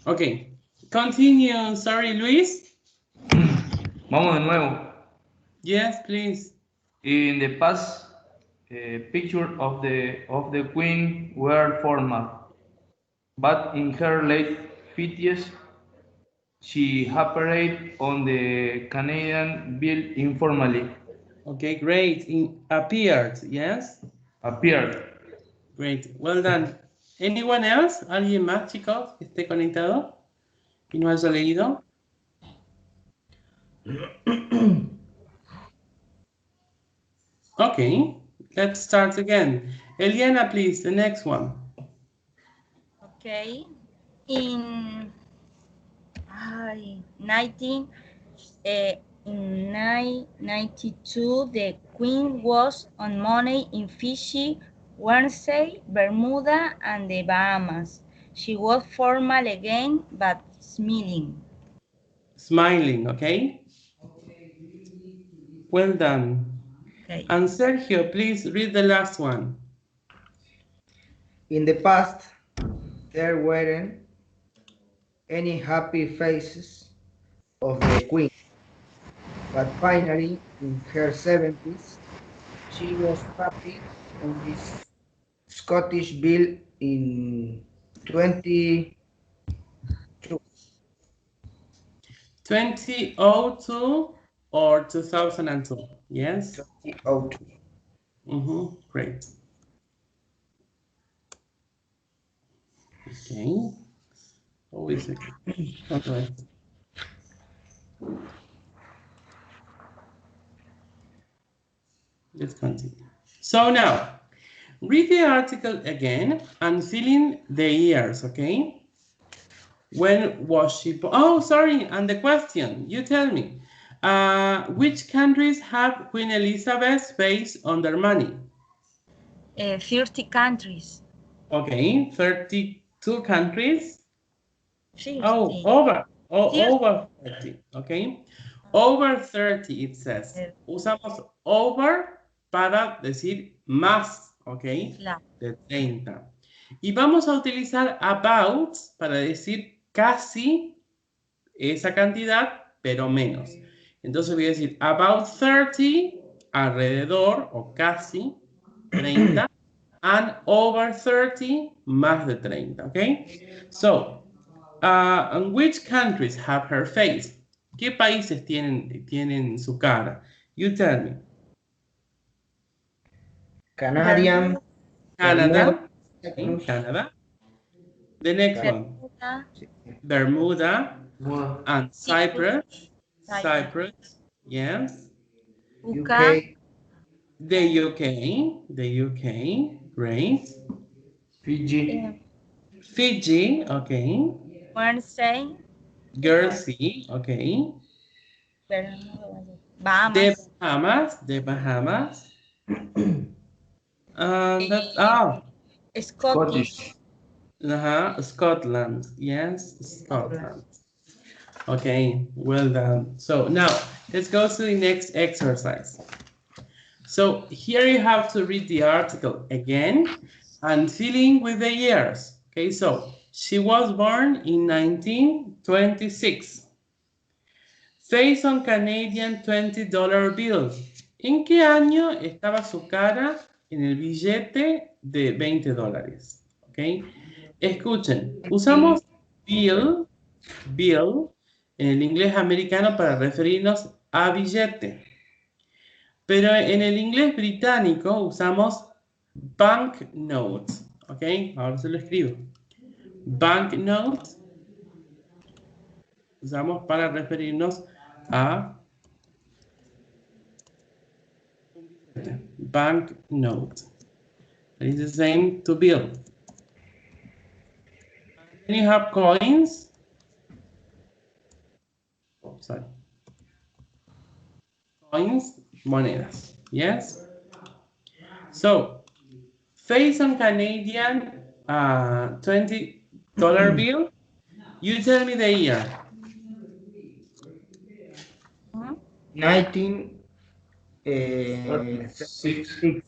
Okay, continue. Sorry, Luis. Vamos de nuevo. Yes, please. In the past, pictures of the queen were formal, but in her late 50s, she appeared on the Canadian bill informally. Okay, great. Appeared, yes? Appeared. Great. Well done. Anyone else? ¿Alguien más, chicos, que esté conectado y no haya leído? Okay, let's start again. Eliana, please, the next one. Okay. In 1992, the Queen was on money in Fiji, Guernsey, Bermuda, and the Bahamas. She was formal again, but smiling. Smiling, okay? Well done. Okay. And Sergio, please read the last one. In the past, there weren't any happy faces of the Queen, but finally, in her 70s, she was happy on this Scottish bill in 2002 or 2002? Yes? 2002. Great. Okay. Always okay. All right. Let's continue. So now, read the article again and fill in the years, okay? When was she born? Oh, sorry, and the question, you tell me. Which countries have Queen Elizabeth's face on their money? 30 countries. Okay, 32 countries. 50. Oh, over 30, okay. Over 30 it says. Usamos over para decir más, ok, Claro. de 30. Y vamos a utilizar about para decir casi esa cantidad, pero menos. Entonces voy a decir about 30, alrededor o casi 30, and over 30, más de 30, ¿ok? So, and which countries have her face? ¿Qué países tienen su cara? You tell me. Canadian, Canada. Cyprus, Canada. The next one. Bermuda and Cyprus. Cyprus. Yes. UK, The UK. The UK. Great. Fiji. Fiji. Okay. Guernsey, Guernsey. Okay. Bahamas. The Bahamas. That's Scottish. Scotland. Yes, Scotland. Okay, well done. So now let's go to the next exercise. So here you have to read the article again and fill in with the years. Okay, so she was born in 1926. Face on Canadian $20 bill. ¿En qué año estaba su cara en el billete de $20? ¿Ok? Escuchen, usamos bill en el inglés americano para referirnos a billete. Pero en el inglés británico usamos banknote. ¿Ok? Ahora se lo escribo. Banknote usamos para referirnos a banknote. It's the same to bill. Then you have coins. Oh, sorry. Coins, monedas. Yes? So, face on Canadian $20 bill. You tell me the year. 1936.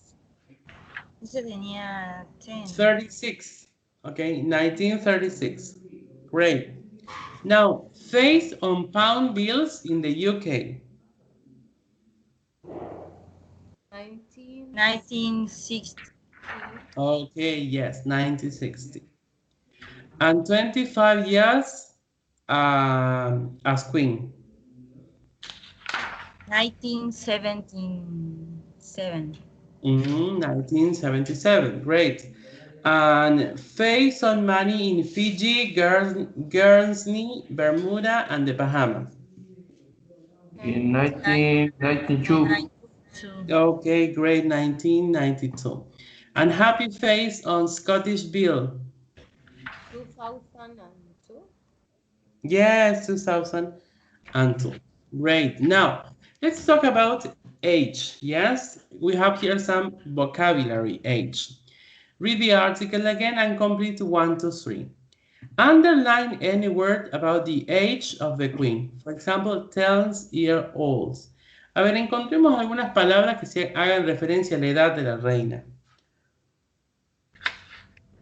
Ese tenía 10. 36. Okay, 1936. Great. Now, face on pound bills in the UK. 1960. Okay, yes, 1960. And 25 years as queen. 1977. 1977, great. And face on money in Fiji, Guernsey, Bermuda, and the Bahamas. In 1992. 1992. Okay, great, 1992. And happy face on Scottish Bill. 2002. Yes, 2002. Great. Now, let's talk about age. Yes, we have here some vocabulary, age. Read the article again and complete 1 to 3. Underline any word about the age of the queen. For example, 10-year-olds. A ver, encontremos algunas palabras que se hagan referencia a la edad de la reina.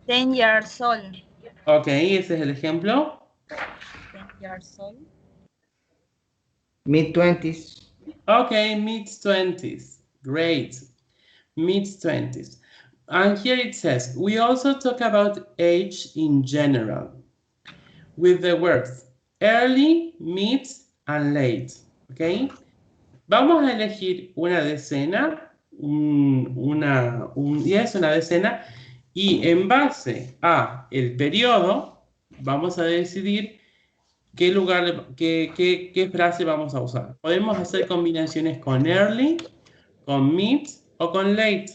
10 years old. Ok, ese es el ejemplo. 10 years old. Mid-20s. Okay, mid-20s. Great. Mid-20s. And here it says, we also talk about age in general with the words early, mid, and late. Okay? Vamos a elegir una decena, una decena, y en base a el periodo vamos a decidir qué lugar, qué frase vamos a usar. Podemos hacer combinaciones con early, con mid o con late.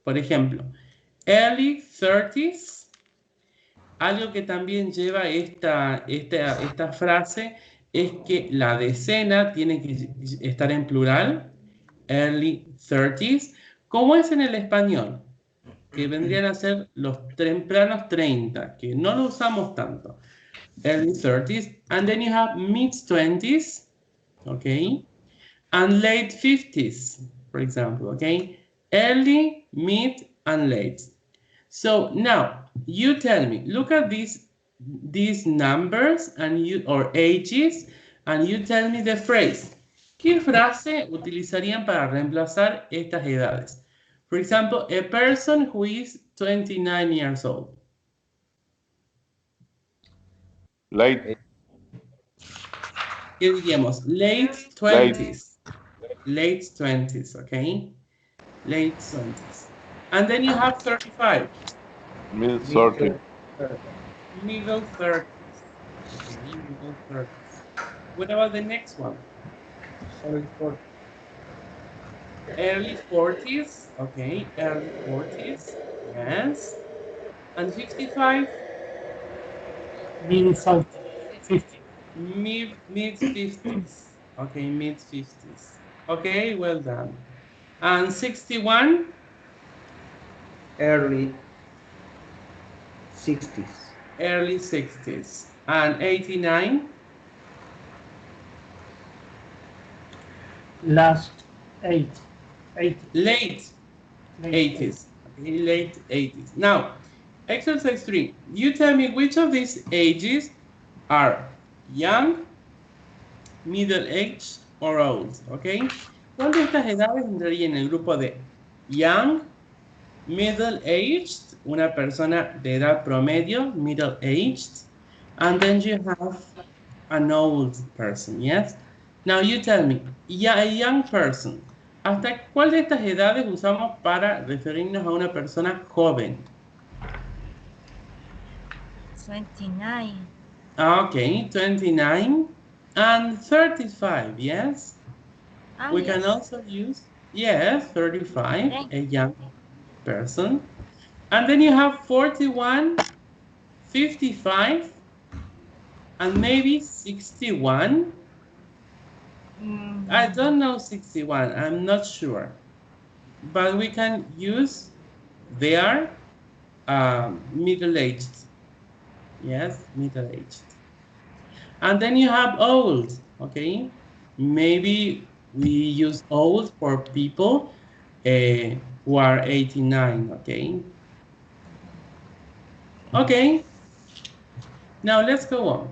Por ejemplo, early 30s. Algo que también lleva esta frase es que la decena tiene que estar en plural, early 30s, como es en el español, que vendrían a ser los tempranos 30, que no lo usamos tanto. Early 30s, and then you have mid 20s, okay, and late 50s, for example, okay, early, mid, and late. So now you tell me, look at these numbers and or ages, and you tell me the phrase. ¿Qué frase utilizarían para reemplazar estas edades? For example, a person who is 29 years old. Late. ¿Qué diríamos? Late 20s. Late 20s, okay? Late 20s. And then you have 35. Mid 30. Middle 30s. Okay, middle 30s. What about the next one? Early 40s. Early 40s. Okay, early 40s. Yes. And 55? Mid 50. Mid 50s. Okay, mid 50s. Okay, well done. And 61? Early 60s. Early 60s. And 89? Last 80. Late 80s. Okay, late 80s. Now, exercise 3. You tell me which of these ages are young, middle-aged, or old. Okay? ¿Cuál de estas edades entraría en el grupo de young, middle-aged, una persona de edad promedio, middle-aged, and then you have an old person, yes? Now you tell me, a young person, ¿hasta cuál de estas edades usamos para referirnos a una persona joven? 29. Okay, 29 and 35, yes? We yes. can also use, yes, 35, a young person. And then you have 41, 55, and maybe 61. I don't know 61, I'm not sure. But we can use their middle-aged. Yes, middle-aged. And then you have old, okay? Maybe we use old for people who are 89, okay? Okay, now let's go on.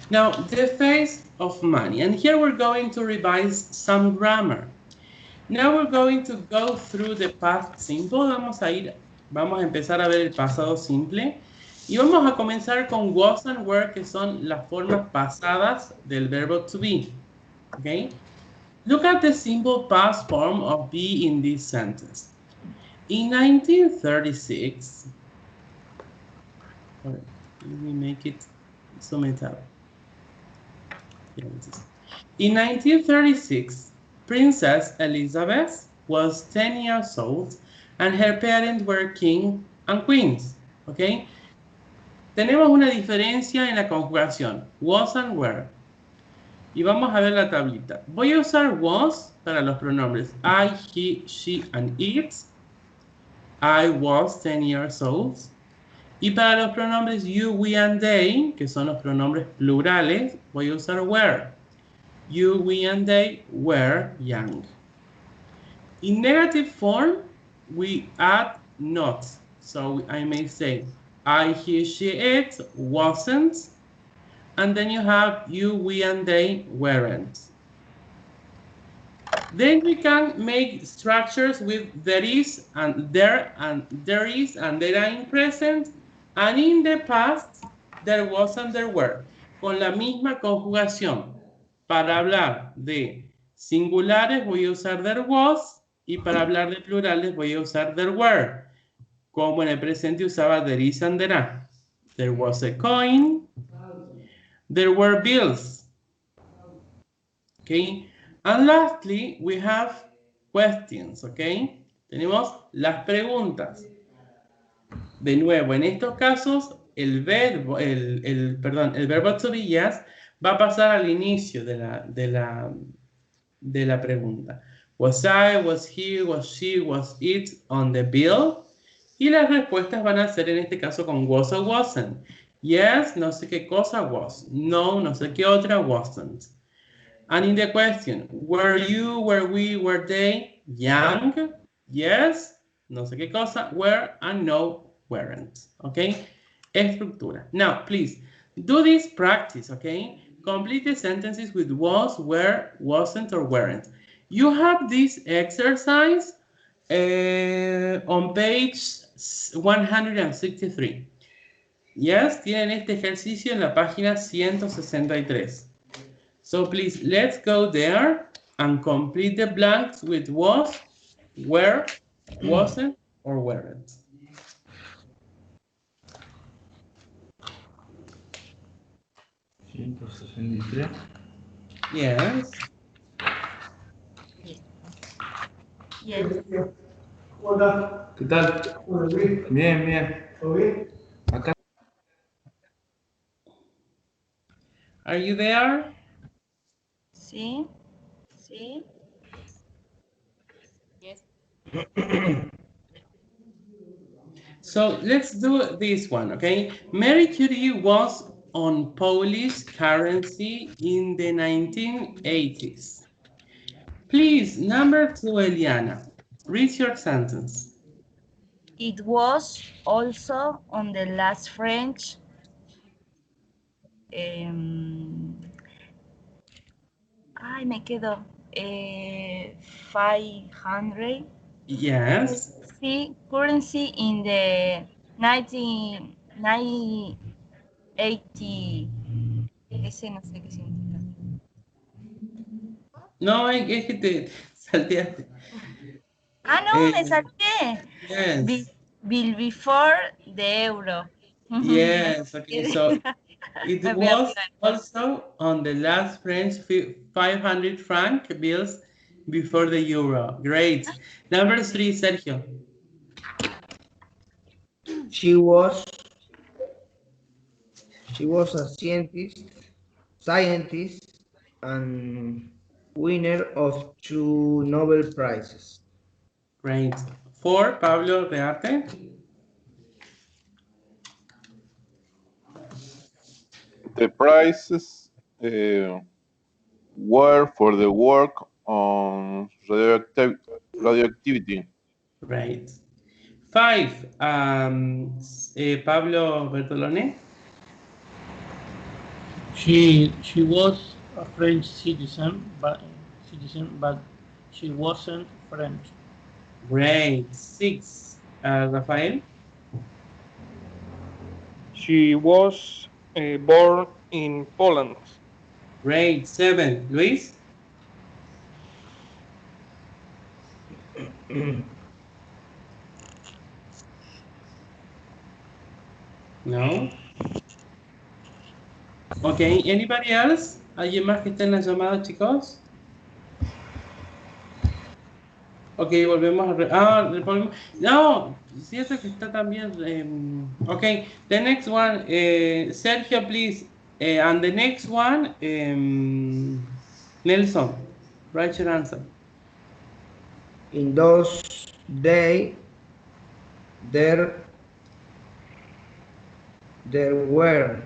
Now, the face of money. And here we're going to revise some grammar. Now we're going to go through the past simple. Vamos a empezar a ver el pasado simple. Y vamos a comenzar con was and were, que son las formas pasadas del verbo to be. Okay? Look at the simple past form of be in this sentence. In 1936, let me make it zoom it out. In 1936, Princess Elizabeth was 10 years old and her parents were king and queens. Okay? Tenemos una diferencia en la conjugación, was and were. Y vamos a ver la tablita. Voy a usar was para los pronombres I, he, she, and it. I was 10 years old. Y para los pronombres you, we, and they, que son los pronombres plurales, voy a usar were. You, we, and they were young. In negative form, we add not. So I may say, I, he, she, it wasn't. And then you have you, we, and they weren't. Then we can make structures with there is and there is and there are in present. And in the past, there was and there were. Con la misma conjugación. Para hablar de singulares voy a usar there was. Y para hablar de plurales voy a usar there were. Como en el presente usaba there is and there are. There was a coin. There were bills. Okay. And lastly, we have questions. Okay. Tenemos las preguntas. De nuevo, en estos casos, el verbo to be yes va a pasar al inicio de la pregunta. Was I, was he, was she, was it on the bill? Y las respuestas van a ser en este caso con was o wasn't. Yes, no sé qué cosa was. No, no sé qué otra wasn't. And in the question, were you, were we, were they young? Yes, no sé qué cosa, were, and no, weren't. Okay? Estructura. Now, please, do this practice, okay? Complete the sentences with was, were, wasn't, or weren't. You have this exercise on page 163. Yes, tienen este ejercicio en la página 163. So please, let's go there and complete the blanks with was, were, wasn't, or weren't. Yes. Yes. Hola. ¿Qué tal? Hola, Luis. Bien, bien. ¿Todo bien? Acá. Are you there? Sí. Sí. Yes. So let's do this one, okay? Marie Curie was on Polish currency in the 1980s. Please, number 2, Eliana, read your sentence. It was also on the last French ay, me quedo 500 Yes. currency in the 1980. Ese no sé qué significa. No, es que te salteaste. Ah, no, me salté. Yes. Before the euro. Yes, okay, so it was also on the last French 500 franc bills before the euro. Great. Number 3, Sergio. She was a scientist and winner of 2 Nobel Prizes. Great. 4, Pablo Rearte. The prizes were for the work on radioactivity. Right. 5, Pablo Bertolone. She was a French but she wasn't French. Great. 6. Rafael? She was born in Poland. Great. 7. Luis? No. Ok, anybody else? ¿Alguien más que esté en la llamada, chicos? Ok, volvemos a... No, cierto que está también... ok, the next one, Sergio, please. And the next one, Nelson, write your answer. In those days, there were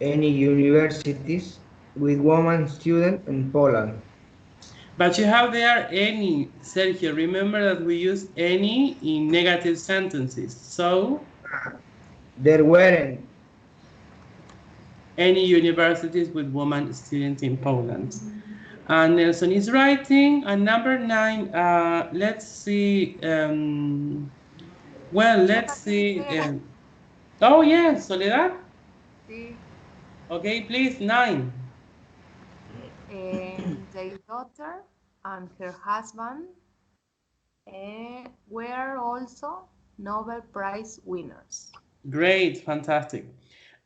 any universities with women students in Poland. But you have there any, Sergio. Remember that we use any in negative sentences. So, There weren't any universities with women students in Poland. And Nelson is writing. And number 9, let's see. Well, let's see. Oh, yes, Soledad. Sí. Okay, please, 9. Their daughter and her husband were also Nobel Prize winners. Great, fantastic.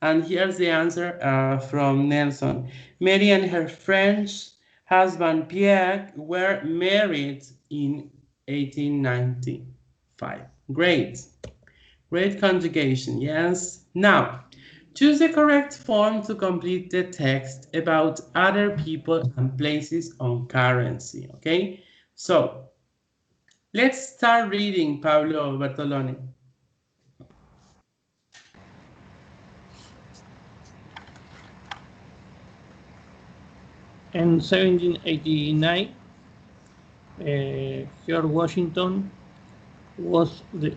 And here's the answer from Nelson. Mary and her French husband Pierre were married in 1895. Great. Great conjugation, yes. Now, choose the correct form to complete the text about other people and places on currency, okay? So, let's start reading, Pablo Bertolone. In 1789, George Washington was the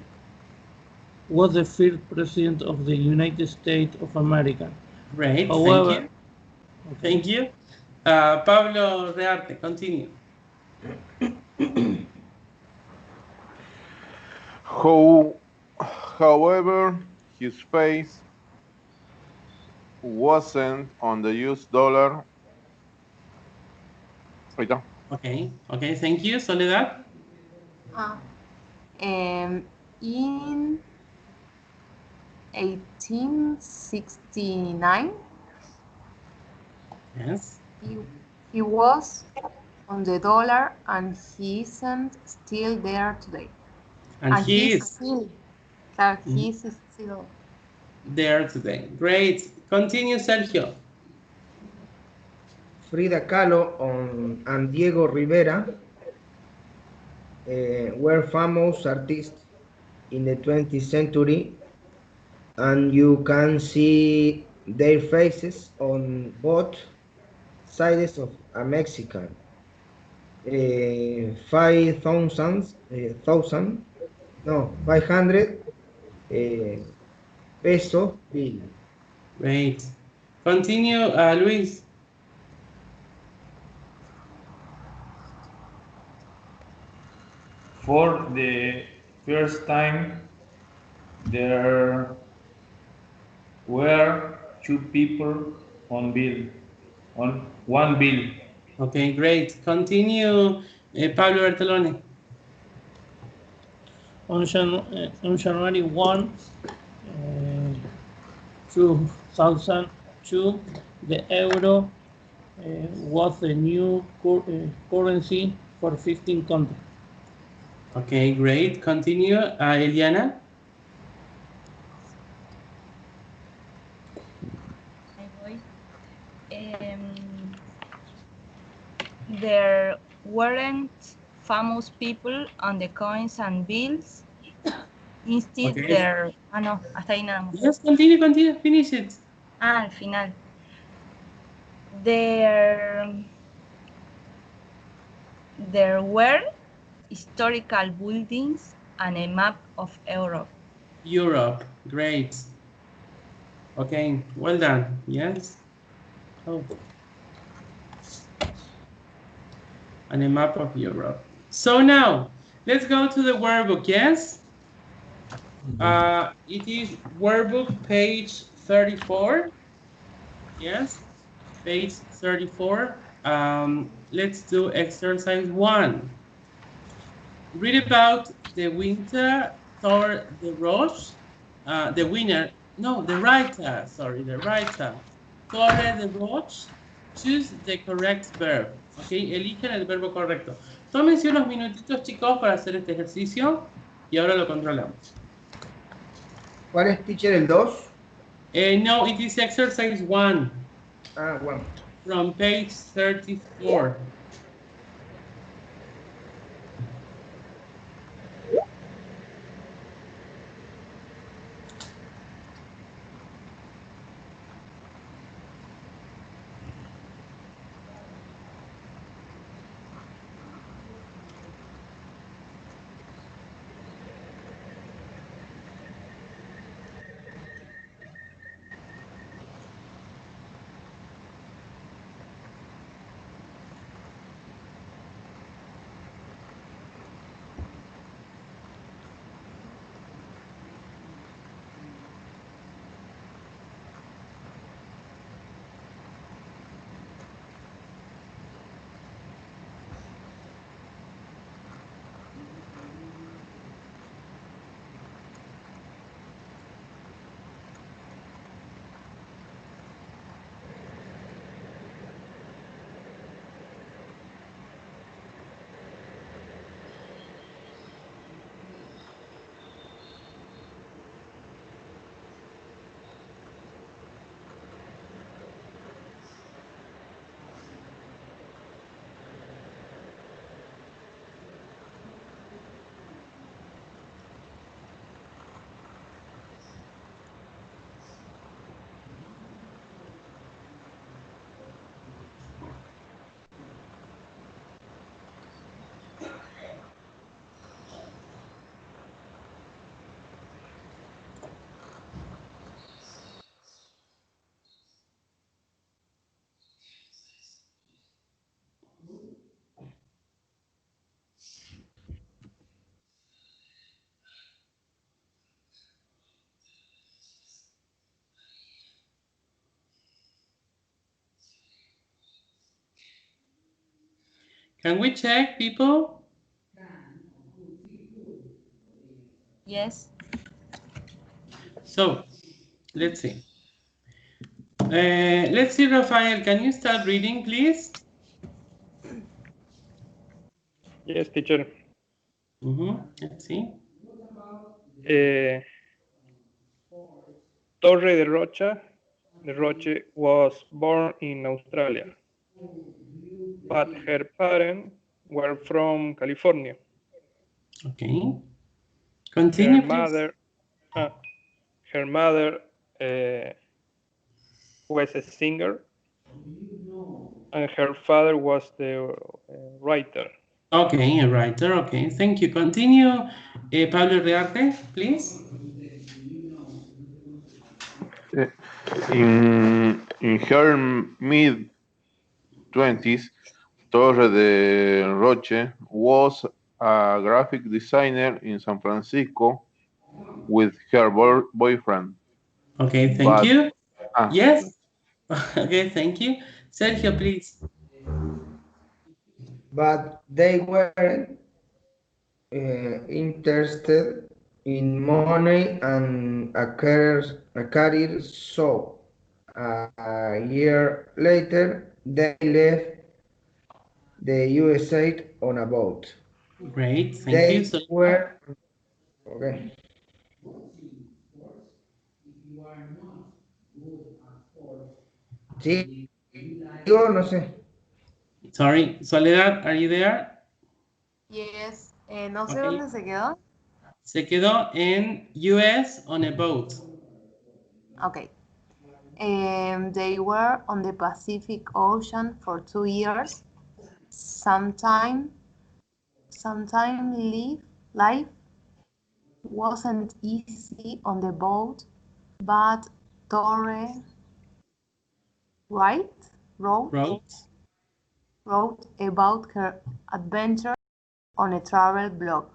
first president of the United States of America. Great, However, thank you. Okay. Thank you. Pablo Rearte, continue. However, his face wasn't on the US dollar. Ahí está. Okay, okay, thank you. Soledad? In 1869, Yes. he was on the dollar and he isn't still there today. And he is still there today. Great. Continue, Sergio. Frida Kahlo and Diego Rivera were famous artists in the 20th century, and you can see their faces on both sides of a Mexican 500 peso bill. Great. Continue, Luis. For the first time, there were 2 people on one bill. Okay, great. Continue, Pablo Bertolone. On January 1, 2002, the euro was the new currency for 15 countries. Okay, great. Continue, Eliana. There weren't famous people on the coins and bills. Instead, Okay. there... no, hasta ahí nada más. Yes, continue, finish it. Al final. There were historical buildings and a map of Europe. Europe, great. Okay, well done. Yes. Oh. And a map of Europe. So now, let's go to the workbook, yes? It is workbook page 34. Yes, page 34. Let's do exercise 1. Read about the winter Tour de Roche. The winner, no, the writer, sorry, the writer. Torre de Roche. Choose the correct verb. Ok, eligen el verbo correcto. Tómense unos minutitos, chicos, para hacer este ejercicio y ahora lo controlamos. ¿Cuál es, teacher, el 2? No, it is exercise 1 Ah, bueno. from page 34. Can we check, people? Yes. So, let's see. Let's see, Rafael, can you start reading, please? Yes, teacher. Let's see. Torre de Roche was born in Australia, but her parents were from California. Okay. Continue, please. Her mother was a singer, and her father was the writer. Okay, a writer. Okay, thank you. Continue, Pablo Rearte, please. In her mid-20s, Torre de Roche was a graphic designer in San Francisco with her boyfriend. Okay, thank you. Yes. Okay, thank you. Sergio, please. But they weren't interested in money and a career, so a year later they left the USA on a boat. Great, thank you. So, Were okay. Sí, digo, no sé. Sorry, Soledad, are you there? Yes. No sé Okay. dónde se quedó. Se quedó en US on a boat. Okay. They were on the Pacific Ocean for 2 years. Sometime life wasn't easy on the boat, but Torre Wright Wrote. wrote about her adventure on a travel blog.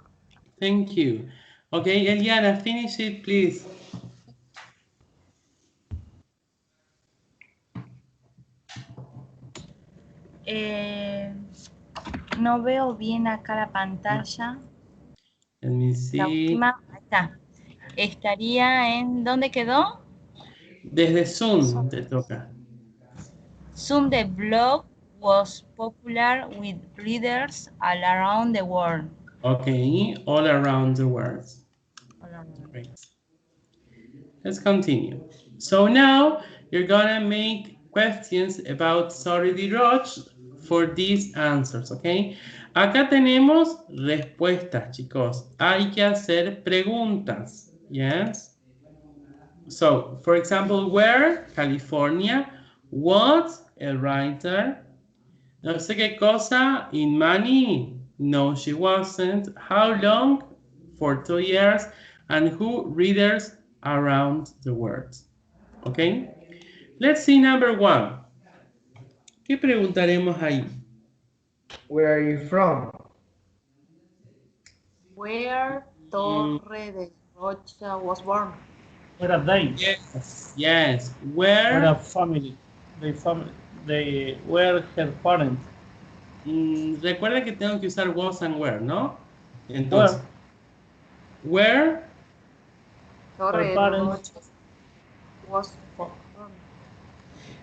Thank you. Okay, Eliana, finish it, please. No veo bien acá la pantalla. Let me La see. última, ahí está. Estaría en, ¿dónde quedó? Desde Zoom te toca. Soon the blog was popular with readers all around the world. Okay, all around the world. All around. Great. Let's continue. So now you're gonna make questions about Sorry de Roche for these answers, okay? Acá tenemos respuestas, chicos. Hay que hacer preguntas, yes? So, for example, where? California. What? A writer. No sé qué cosa. In money? No, she wasn't. How long? For 2 years. And who? Readers around the world. Okay? Let's see number 1. ¿Qué preguntaremos ahí? Where are you from? Where Torre de Rocha was born. Where are they? Yes. Yes. Where Where? are family? They were her parents. Recuerda que tengo que usar was and where, ¿no? Entonces, where? Torre de parents. Rocha was born.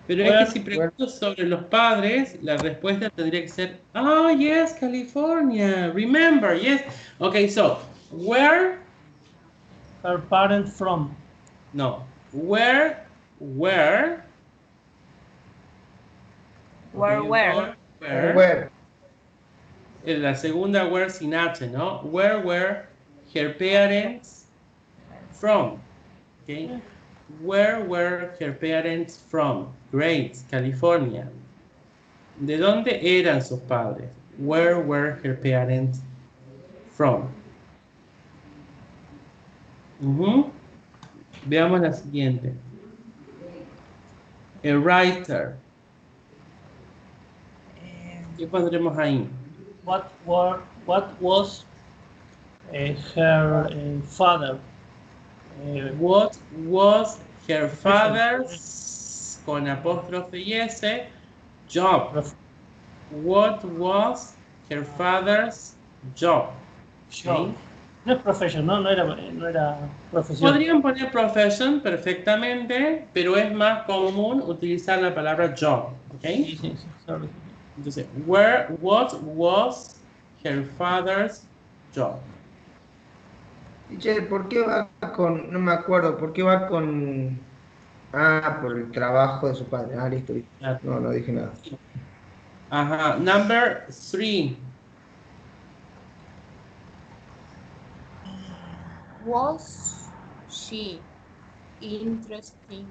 Pero es que si pregunto sobre los padres, la respuesta tendría que ser, oh, yes, California. Remember, yes. Okay, so, where? Her parents from. No. Where? Where? Where? La segunda where sin H, ¿no? Where were her parents from? Okay. Where were her parents from? Great, California. ¿De dónde eran sus padres? Where were her parents from? Veamos la siguiente. A writer. ¿Qué pondremos ahí? What was her father? What was her father's, con apóstrofe y S, job? What was her father's job? Okay. No es profession, no era profesión. Podrían poner profession perfectamente, pero es más común utilizar la palabra job. Okay. Sí, sorry. Entonces, what was her father's job? Teacher, ¿por qué va con, no me acuerdo, por qué va con, por el trabajo de su padre? Listo. No dije nada. Ajá, number 3. Was she interested in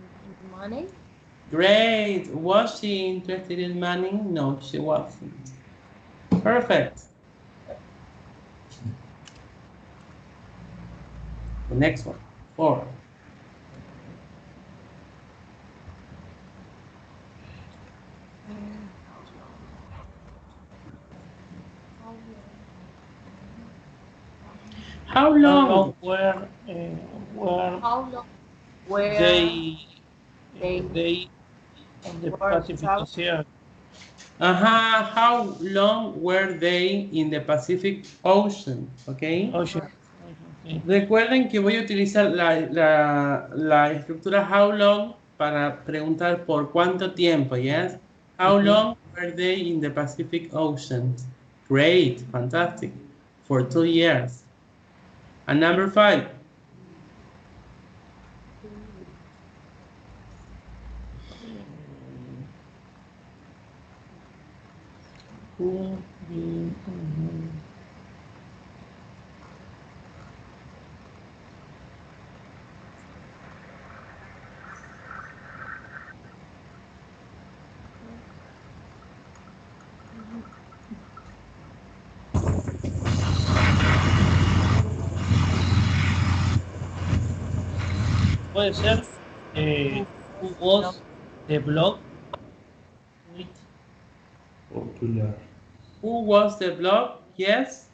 money? Great. Was she interested in money? No, she wasn't. Perfect. The next one, 4. How long Were they on the Pacific Ocean? How long were they in the Pacific Ocean? Okay. Ocean. Recuerden que voy a utilizar la estructura how long para preguntar por cuánto tiempo, yes? How long were they in the Pacific Ocean? Great, fantastic. For 2 years. And number 5. Puede ser Who was the blog with? Popular. Who was the blog? Yes.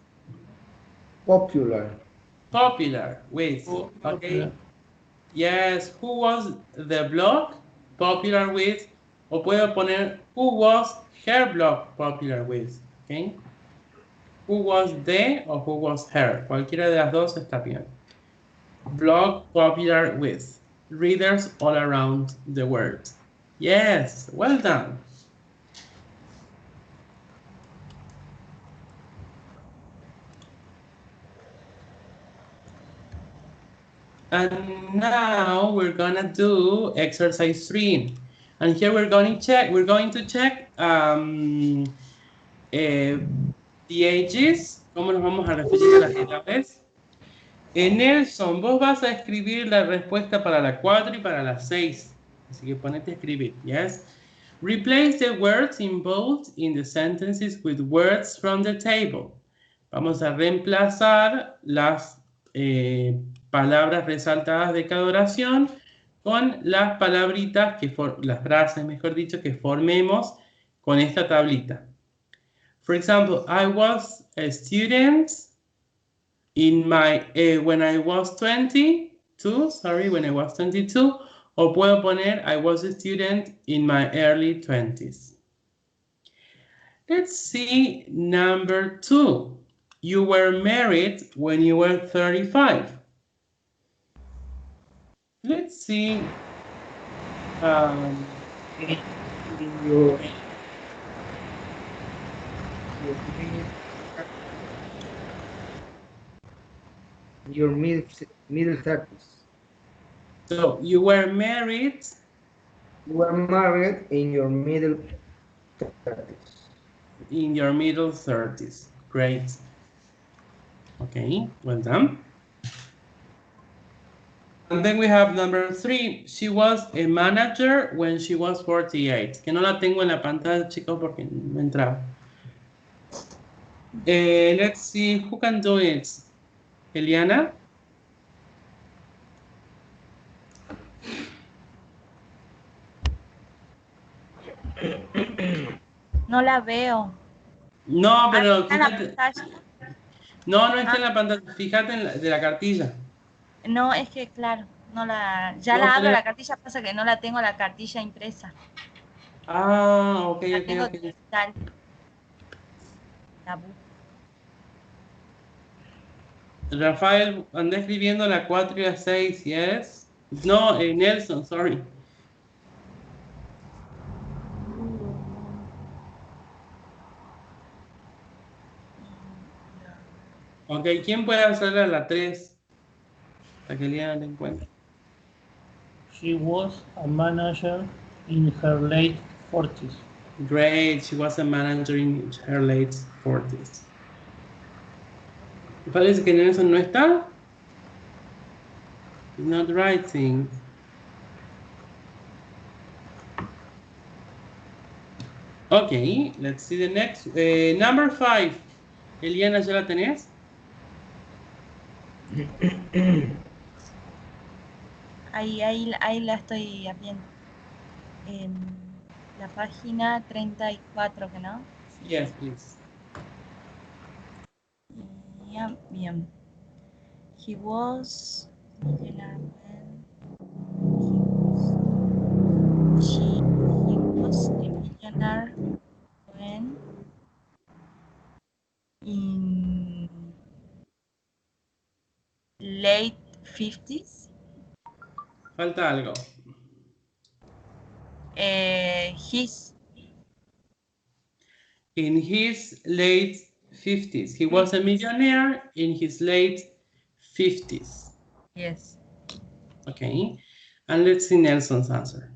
Popular. Popular with. Who- Okay. Yes. Who was the blog popular with? O puedo poner who was her blog popular with. Okay. Who was the o who was her. Cualquiera de las dos está bien. Blog popular with. Readers all around the world. Yes. Well done. And now we're gonna do exercise 3. And here we're going to check the ages. ¿Cómo nos vamos a referir a las edades? Nelson, vos vas a escribir la respuesta para la 4 y para la 6. Así que ponete a escribir, yes? Replace the words in bold in the sentences with words from the table. Vamos a reemplazar las palabras resaltadas de cada oración con las palabritas, las frases, mejor dicho, que formemos con esta tablita. For example, I was a student when I was 22, when I was 22, o puedo poner I was a student in my early 20s. Let's see number 2. You were married when you were 35. Let's see. Your middle 30s. So you were married. You were married in your middle 30s. In your middle 30s. Great. Okay, well done. And then we have number 3. She was a manager when she was 48. Que no la tengo en la pantalla, chicos, porque no entraba. Let's see who can do it. Eliana? No la veo. No, pero Está en la fíjate. pantalla. No está en la pantalla. Fíjate de la cartilla. No, es que claro, no la, ya No, la abro pero- la cartilla, pasa que no la tengo la cartilla impresa. Ah, ok, La ok, tengo ok. digital. La busco. Rafael, anda escribiendo la 4 y la 6, yes? No, Nelson, sorry. Ok, ¿quién puede hacerle a la 3? Para que Eliana la encuentre. She was a manager in her late 40s. Great, she was a manager in her late 40s. Parece que Nelson no está. It's not writing. Okay, let's see the next. Number 5. Eliana, ¿ya la tenés? Ahí la estoy viendo. En la página 34, ¿que no? Yes, please. Yeah, bien. He was millionaire when he was a millionaire when in late 50s. Falta algo. In his late 50s. He was a millionaire in his late 50s. Yes. Okay. And let's see Nelson's answer.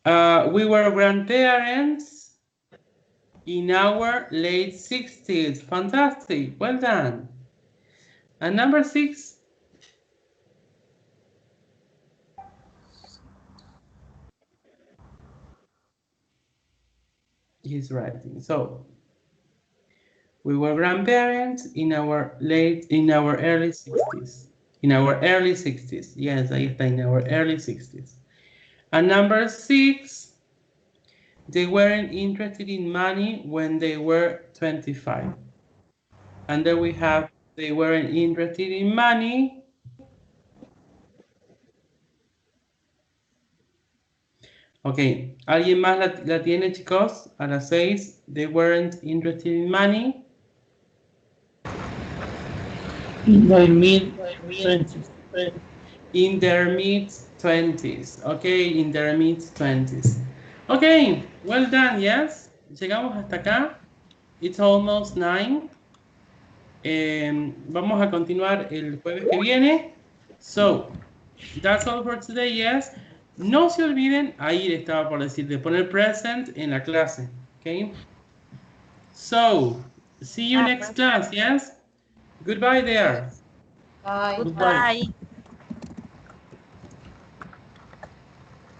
We were grandparents in our late 60s. Fantastic. Well done. And number 6. He's writing. So we were grandparents in our early 60s. In our early 60s. Yes, ahí está, in our early 60s. And number 6, they weren't interested in money when they were 25. And then we have, they weren't interested in money Ok, ¿alguien más la tiene, chicos? A las 6, they weren't interested in money. In their mid-20s. In their mid-20s. Ok, in their mid-20s. Ok, well done, yes. Llegamos hasta acá. It's almost 9. Vamos a continuar el jueves que viene. So, that's all for today, yes. No se olviden, ahí le estaba por decir, de poner present en la clase. Okay? So, see you next class, yes? Goodbye there. Bye. Goodbye.